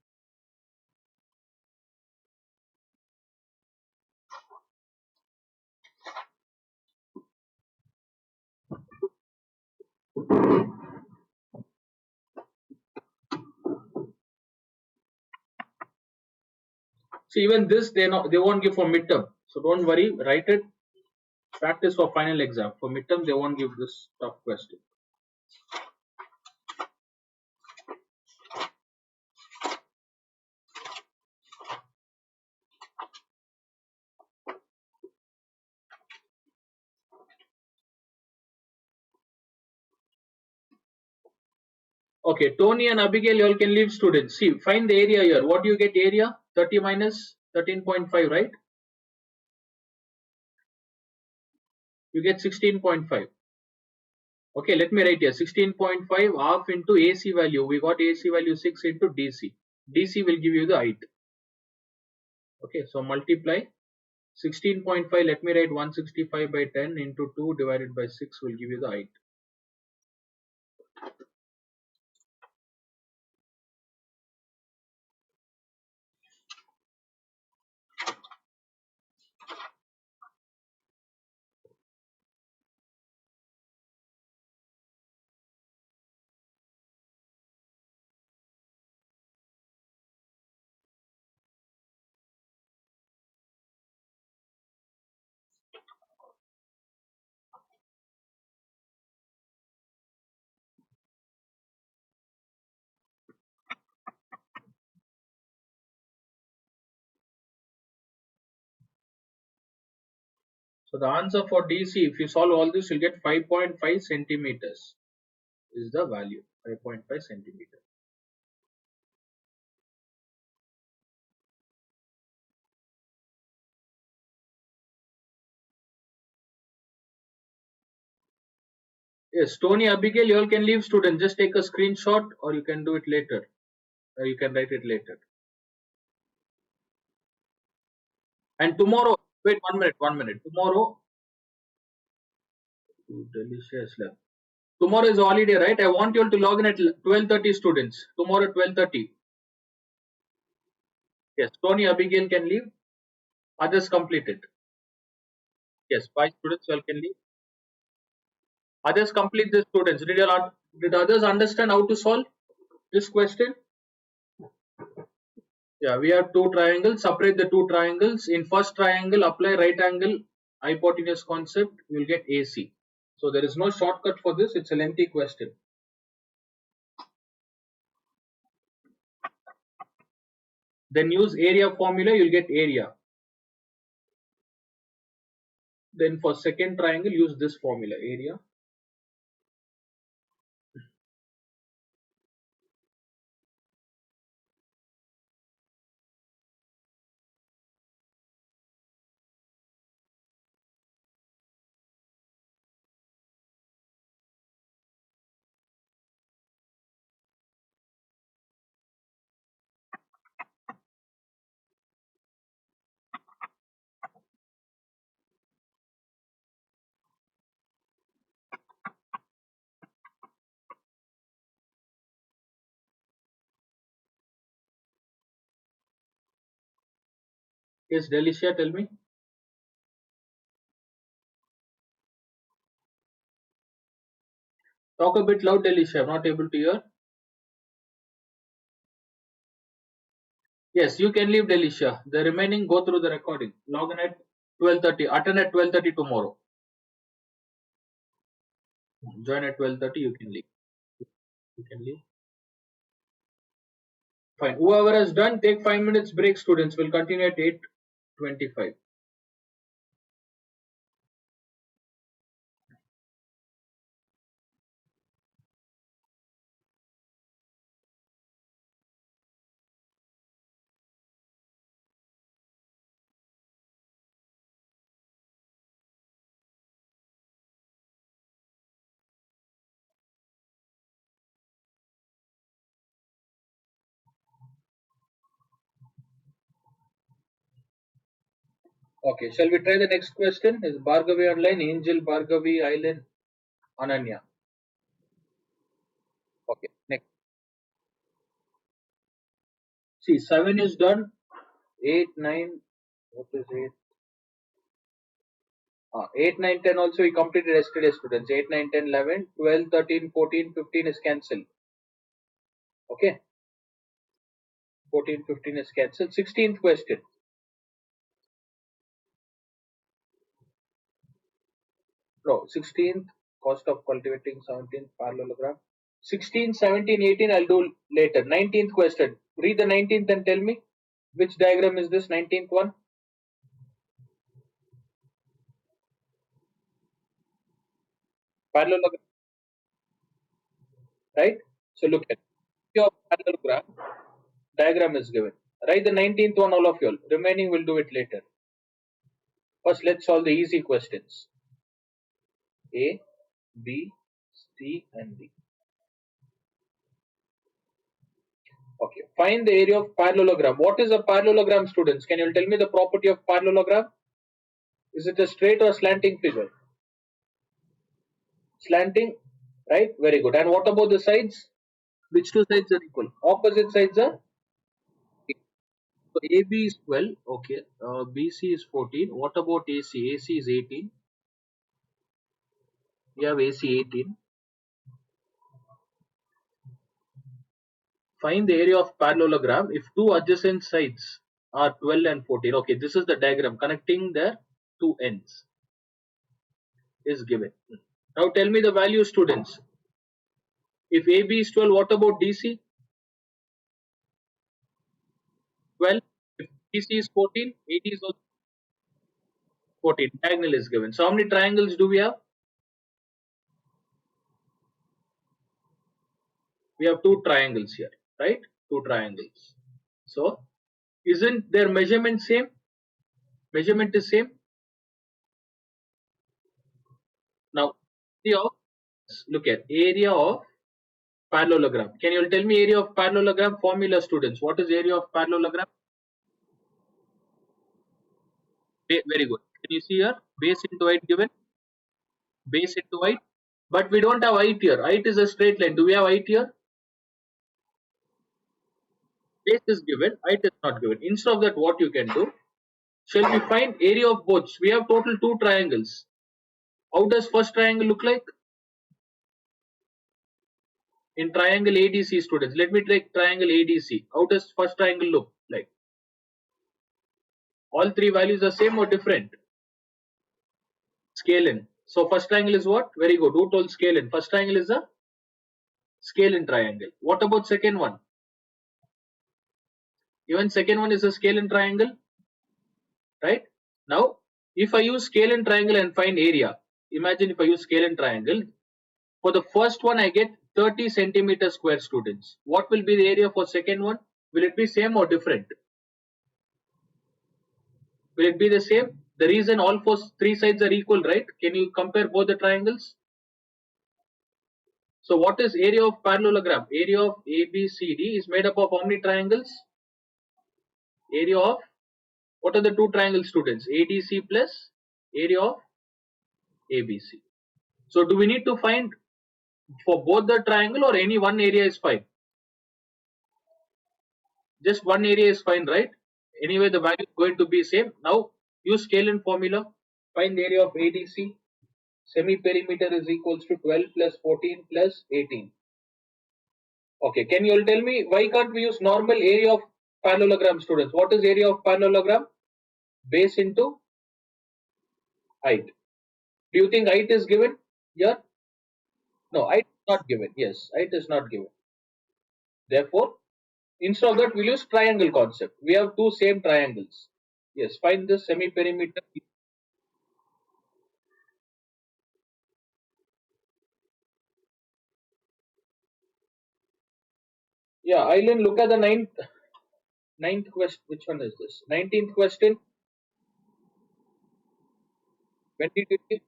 So even this they won't give for midterm. So don't worry, write it. Practice for final exam. For midterm they won't give this tough question. Okay, Tony and Abigail, you all can leave, students. See, find the area here. What do you get area? 30 minus 13.5, right? You get 16.5. Okay, let me write here 16.5 half into AC value. We got AC value 6 into DC. DC will give you the height. Okay, so multiply 16.5. Let me write 165 by 10 into 2 divided by 6 will give you the height. So the answer for DC, if you solve all this, you'll get 5.5 centimeters is the value. 5.5 centimeter. Yes, Tony Abigail, you all can leave student. Just take a screenshot or you can do it later. Or you can write it later. And tomorrow, wait 1 minute. Tomorrow, delicious left. Tomorrow is holiday, right? I want you all to log in at 12:30 students. Tomorrow 12:30. Yes, Tony Abigail can leave. Others complete it. Yes, 5 students all can leave. Others complete this students. Did others understand how to solve this question? Yeah, we have two triangles. Separate the two triangles. In first triangle, apply right angle hypotenuse concept. You will get AC. So there is no shortcut for this. It's a lengthy question. Then use area formula. You'll get area. Then for second triangle, use this formula area. Yes, Delicia, tell me. Talk a bit loud, Delicia. I'm not able to hear. Yes, you can leave, Delicia. The remaining go through the recording. Log in at 12:30. Attend at 12:30 tomorrow. Join at 12:30. You can leave. You can leave. Fine. Whoever has done, take 5 minutes break. Students will continue at 8:25. Okay. Shall we try the next question? Is Bhargavi online? Angel, Bhargavi, Island, Ananya. Okay. Next. See, 7 is done. 8, 9. What is 8? 8, 9, 10 also we completed yesterday, students. 8, 9, 10, 11, 12, 13, 14, 15 is cancelled. Okay. 14, 15 is cancelled. 16th question. No, 16th, cost of cultivating 17th, parallelogram. 16, 17, 18, I'll do later. 19th question. Read the 19th and tell me which diagram is this 19th one? Parallelogram, right? So look at your parallelogram. Diagram is given. Write the 19th one, all of you all. Remaining we'll do it later. First, let's solve the easy questions. A, B, C, and D. Okay. Find the area of parallelogram. What is a parallelogram, students? Can you tell me the property of parallelogram? Is it a straight or slanting figure? Slanting, right? Very good. And what about the sides? Which two sides are equal? Opposite sides are equal. So AB is 12. Okay. BC is 14. What about AC? AC is 18. We have AC 18. Find the area of parallelogram if two adjacent sides are 12 and 14. Okay, this is the diagram connecting the two ends is given. Now tell me the value, students. If AB is 12, what about DC? 12. If DC is 14, AD is also 14. Diagonal is given. So how many triangles do we have? We have two triangles here, right? Two triangles. So isn't their measurement same? Measurement is same. Now, look at area of parallelogram. Can you tell me area of parallelogram formula, students? What is area of parallelogram? Very good. Can you see here? Base into height given. Base into height. But we don't have height here. Height is a straight line. Do we have height here? Base is given. Height is not given. Instead of that, what you can do? Shall we find area of both? We have total two triangles. How does first triangle look like? In triangle ADC, students. Let me take triangle ADC. How does first triangle look like? All three values are same or different? Scale-in. So first triangle is what? Very good. Who told scale-in? First triangle is a scale-in triangle. What about second one? Even second one is a scale-in triangle, right? Now, if I use scale-in triangle and find area, imagine if I use scale-in triangle, for the first one I get 30 centimeter square, students. What will be the area for second one? Will it be same or different? Will it be the same? The reason all three sides are equal, right? Can you compare both the triangles? So what is area of parallelogram? Area of ABCD is made up of how many triangles? Area of, what are the two triangles, students? ADC plus area of ABC. So do we need to find for both the triangle or any one area is fine? Just one area is fine, right? Anyway, the value is going to be same. Now use scale-in formula. Find the area of ADC. Semi-perimeter is equals to 12 plus 14 plus 18. Okay, can you all tell me why can't we use normal area of parallelogram, students? What is area of parallelogram? Base into height. Do you think height is given here? No, height is not given. Yes, height is not given. Therefore, instead of that, we'll use triangle concept. We have two same triangles. Yes, find the semi-perimeter. Yeah, Eileen, look at the ninth question. Which one is this? 19th question. When did you give?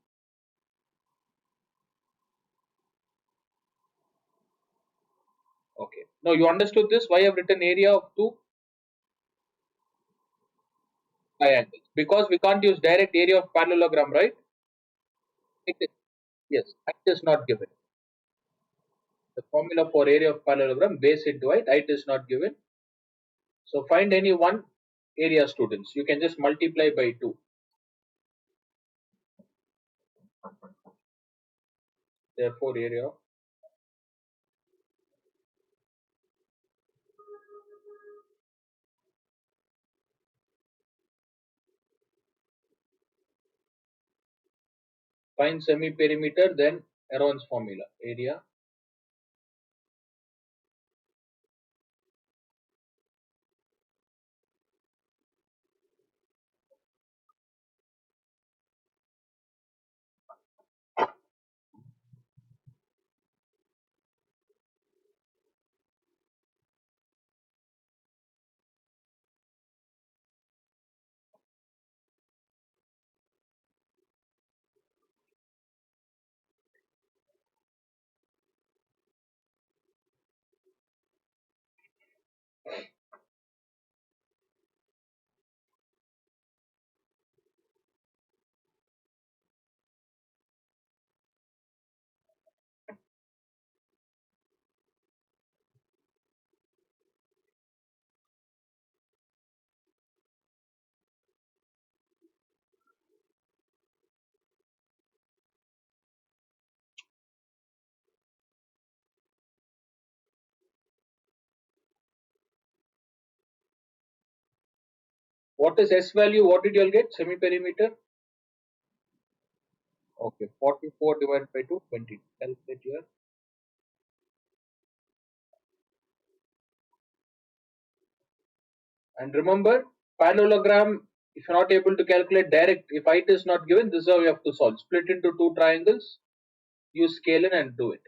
Okay. Now you understood this? Why I've written area of two triangles? Because we can't use direct area of parallelogram, right? It is, yes, height is not given. The formula for area of parallelogram, base into height is not given. So find any one area, students. You can just multiply by 2. Therefore, area, find semi-perimeter, then Aron's formula. Area. What is S value? What did you all get? Semi-perimeter? Okay, 44 divided by 2, 20. Calculate here. And remember, parallelogram If you're not able to calculate direct, if height is not given, this is how you have to solve. Split into two triangles, use scale and do it.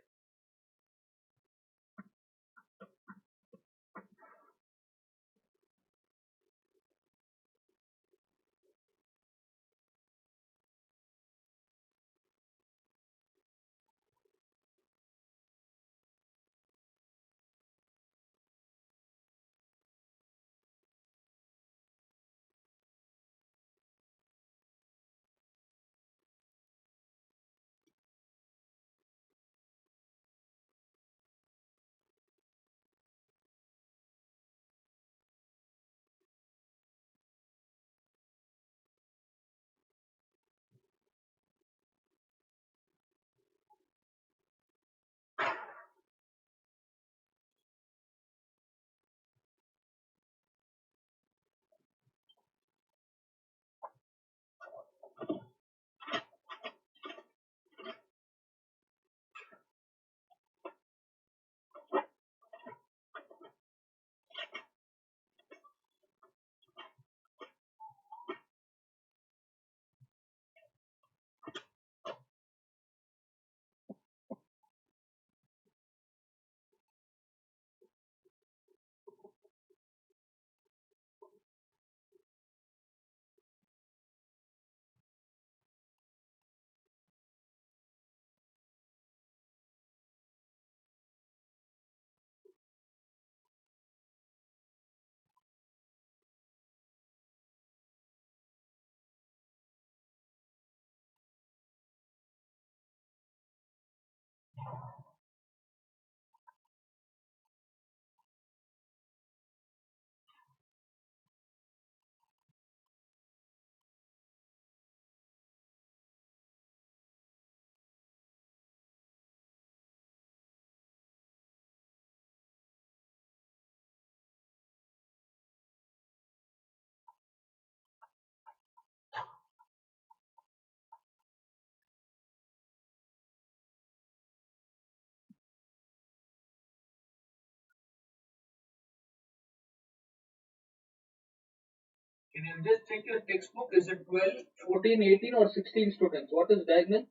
Can you just check your textbook? Is it 12, 14, 18 or 16 students? What is diagonal?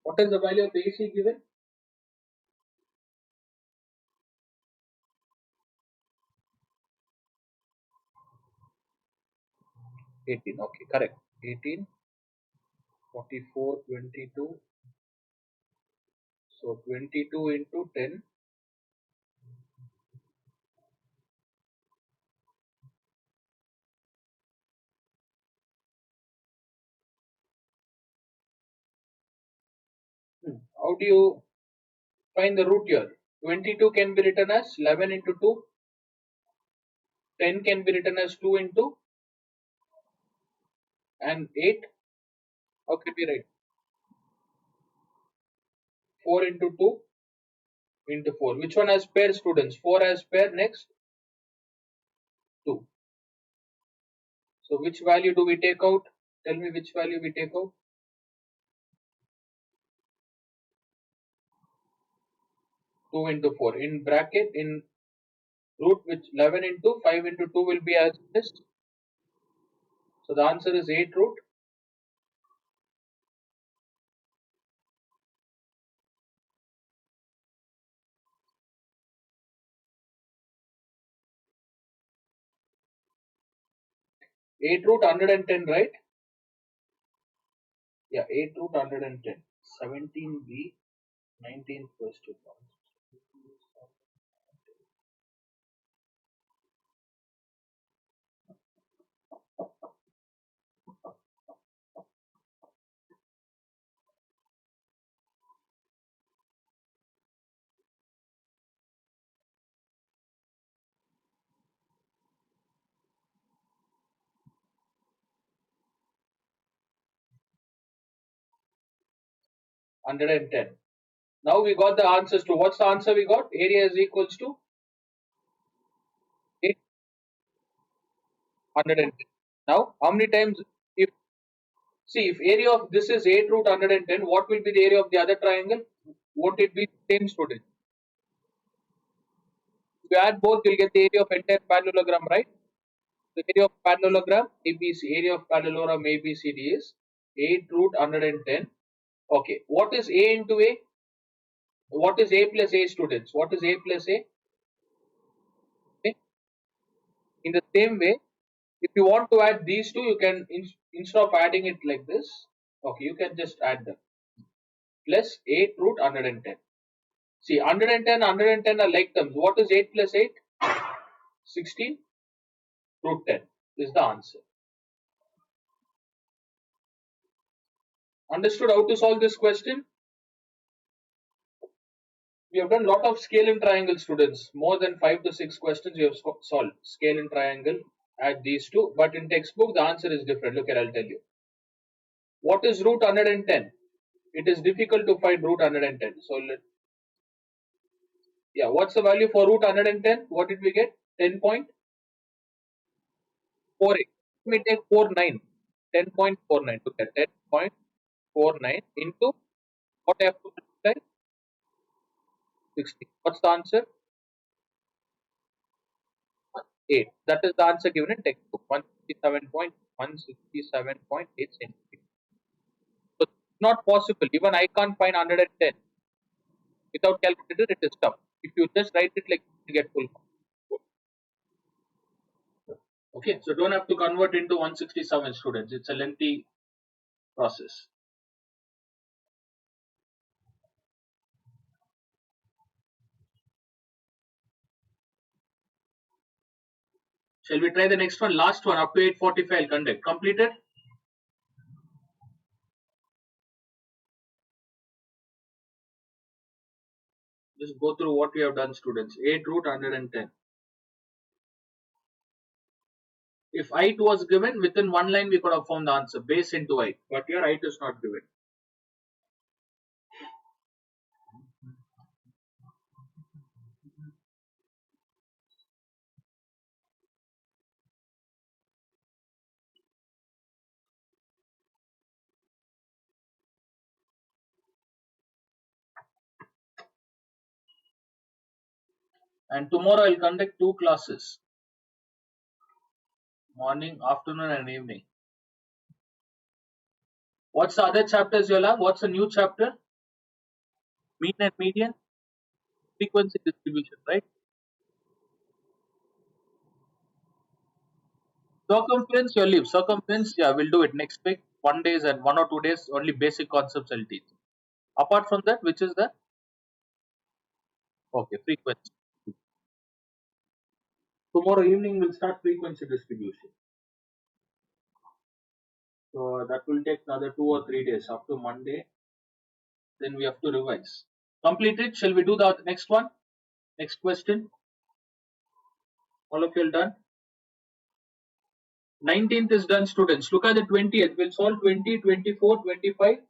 What is the value of AC given? 18. Okay, correct. 18, 44, 22. So 22 into 10. How do you find the root here? 22 can be written as 11 into 2. 10 can be written as 2 into and 8. How can we write? 4 into 2 into 4. Which one has pair, students? 4 has pair, next 2. So which value do we take out? Tell me which value we take out. 2 into 4. In bracket, in root, which 11 into 5 into 2 will be as this. So the answer is 8 root. Eight root 110, right? Yeah, 8 root 110. 17b, 19 first two points. 110. Now we got the answers to what's the answer we got? Area is equals to 810. Now, how many times if see if area of this is 8 root 110, what will be the area of the other triangle? Won't it be the same, student? you add both, you'll get the area of entire parallelogram, right? The area of parallelogram ABC, area of parallelogram ABCD is 8 root 110. Okay, what is A into A? What is A plus A, students? What is A plus A? Okay. In the same way, if you want to add these two, you can instead of adding it like this, okay, you can just add them plus 8 root 110. See, 110, 110 are like terms. What is 8 plus 8? 16 root 10 is the answer. Understood how to solve this question? We have done a lot of scale and triangle, students. More than 5 to 6 questions we have solved. Scale and triangle, add these two. But in textbook, the answer is different. Look here, I'll tell you. What is root 110? It is difficult to find root 110. So, yeah, what's the value for root 110? What did we get? 10.48. Let me take 49. 10.49. Look at 10.49 into what I have to multiply? 60. What's the answer? 8. That is the answer given in textbook. 167.8 centimeters. So it's not possible. Even I can't find 110 without calculator. It is tough. If you just write it like you get full mark. Okay, so don't have to convert into 167, students. It's a lengthy process. Shall we try the next one? Last one, up to 8:45 I'll conduct. Completed? Just go through what we have done, students. 8 root 110. If height was given, within one line we could have found the answer. Base into height. But here height is not given. And tomorrow I'll conduct 2 classes. Morning, afternoon and evening. What's the other chapters you'll have? What's the new chapter? Mean and median? Frequency distribution, right? Circumference, you'll leave. Circumference, yeah, we'll do it next week. 1 days and 1 or 2 days, only basic concepts I'll teach. Apart from that, which is the okay frequency. Tomorrow evening we'll start frequency distribution. So that will take another 2 or 3 days. Up to Monday, then we have to revise. Completed. Shall we do the next one? Next question. All of you done? 19th is done, students. Look at the 20th. We'll solve 20, 24, 25.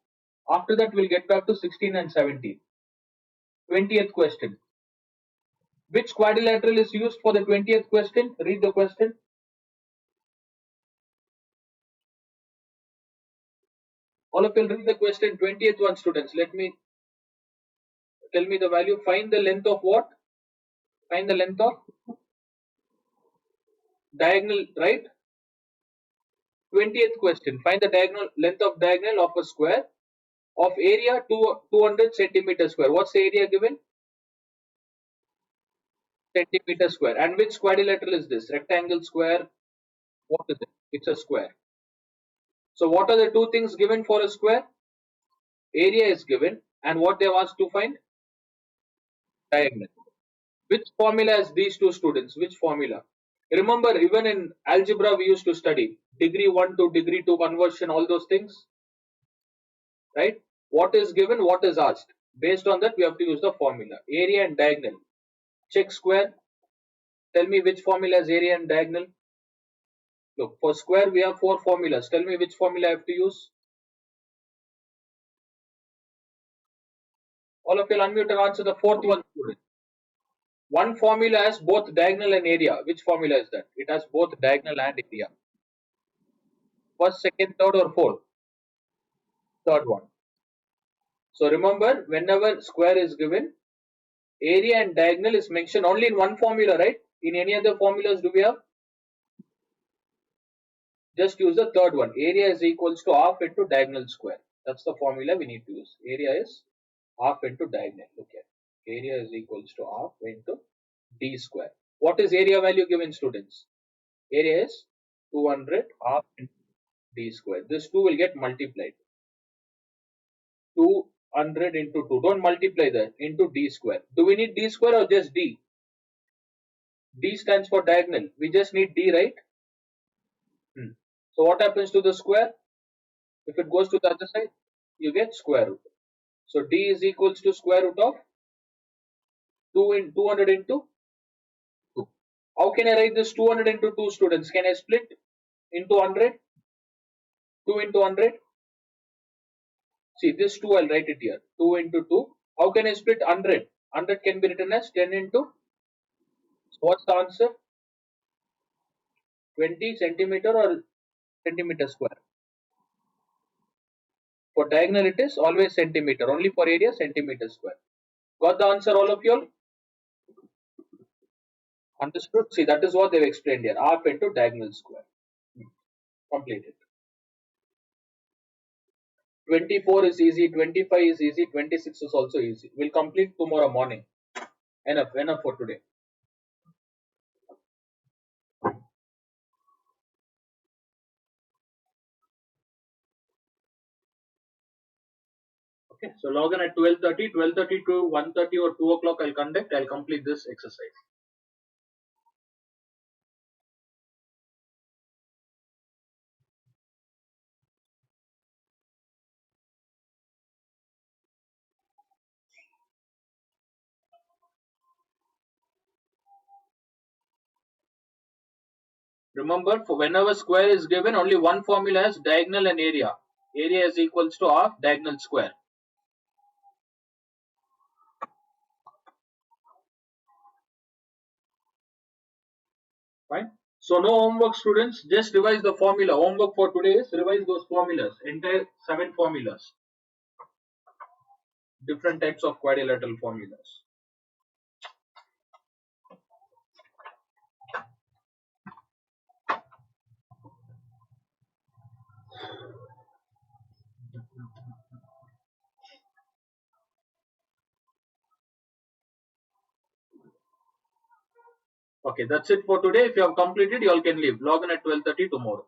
After that, we'll get back to 16 and 17. 20th question. Which quadrilateral is used for the 20th question? Read the question. All of you read the question. 20th one, students. Tell me the value. Find the length of what? Find the length of diagonal, right? 20th question. Find the diagonal length of diagonal of a square of area 200 centimeter square. What's the area given? Centimeter square. And which quadrilateral is this? Rectangle, square? What is it? It's a square. So what are the two things given for a square? Area is given, and what they have asked to find? Diagonal. Which formula has these two, students? Which formula? Remember, even in algebra we used to study degree 1 to degree 2 conversion, all those things, right? What is given, what is asked. Based on that, we have to use the formula. Area and diagonal. Check square. Tell me which formula is area and diagonal. Look, for square we have 4 formulas. Tell me which formula I have to use. All of you will unmute and answer the 4th one, student. One formula has both diagonal and area. Which formula is that? It has both diagonal and area. First, second, third, or fourth? Third one. So remember, whenever square is given, area and diagonal is mentioned only in one formula, right? In any other formulas do we have? Just use the third one. Area is equals to half into diagonal square. That's the formula we need to use. Area is half into diagonal. Look at area is equals to half into d square. What is area value given, students? Area is 200 half into d square. This 2 will get multiplied. 200 into 2. Don't multiply that into d square. Do we need d square or just d? D stands for diagonal. We just need d, right? So what happens to the square? If it goes to the other side, you get square root. So d is equals to square root of 200 into 2. How can I write this 200 into 2, students? Can I split into 100? 2 into 100? See, this 2 I'll write it here. 2 into 2. How can I split 100? 100 can be written as 10 into. So what's the answer? 20 centimeter or centimeter square? For diagonal it is always centimeter. Only for area centimeter square. Got the answer, all of you all? Understood? See, that is what they've explained here. Half into diagonal square. Completed. 24 is easy, 25 is easy, 26 is also easy. We'll complete tomorrow morning. Enough for today. Okay, so log in at 12:30, 12:30 to 1:30 or 2 o'clock I'll conduct. I'll complete this exercise. Remember, for whenever square is given, only one formula has diagonal and area. Area is equals to half diagonal square. Fine. So no homework, students. Just revise the formula. Homework for today is revise those formulas. Entire 7 formulas. Different types of quadrilateral formulas. Okay, that's it for today. If you have completed, you all can leave. Log in at 12:30 tomorrow.